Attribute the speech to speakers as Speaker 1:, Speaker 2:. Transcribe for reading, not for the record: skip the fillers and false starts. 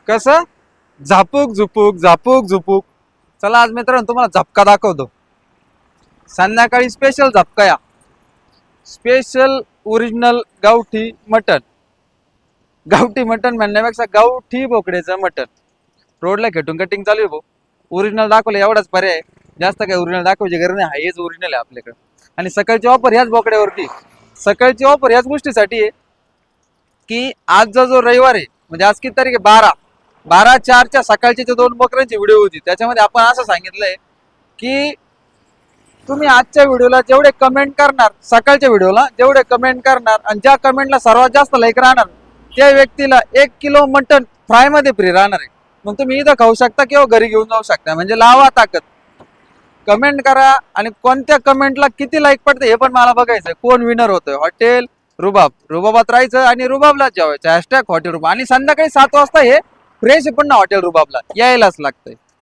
Speaker 1: कसं झापूक झुपूक झापूक झुपूक. चला आज मित्रांनो तुम्हाला झपका दाखवतो. संध्याकाळी स्पेशल झपका या. स्पेशल ओरिजिनल गावठी मटन. गावठी मटन म्हणण्यापेक्षा गावठी बोकड्याचं मटन. रोडला खेटून कटिंग चालू आहे भाऊ. ओरिजिनल दाखवलं एवढाच पर्याय. जास्त काही ओरिजिनल दाखवायची गरज नाही. हेच ओरिजिनल आहे आपल्याकडे. आणि सकाळची ऑफर ह्याच बोकड्यावरती. सकाळची ऑफर ह्याच गोष्टीसाठी आहे की आजचा जो रविवार आहे म्हणजे आज किती तारीख आहे 12/4च्या सकाळची जे 2 बकऱ्यांची व्हिडिओ होती त्याच्यामध्ये आपण असं सांगितलंय की तुम्ही आजच्या व्हिडिओला जेवढे कमेंट करणार सकाळच्या व्हिडिओला जेवढे कमेंट करणार आणि ज्या कमेंटला सर्वात जास्त लाईक राहणार त्या व्यक्तीला 1 किलो मटन फ्राय मध्ये फ्री राहणार आहे. मग तुम्ही इथं खाऊ शकता किंवा घरी घेऊन जाऊ शकता. म्हणजे लावा ताकद. कमेंट करा आणि कोणत्या कमेंटला किती लाईक पडते हे पण मला बघायचंय. कोण विनर होतोय. हॉटेल रुबाब रुबाबात राहायचं आणि रुबाबला जेवायचं. # हॉटेल रुबाब. आणि संध्याकाळी 7 वाजता हे फ्रेश पण ना हॉटेल रुबाबला यायलाच लागतंय.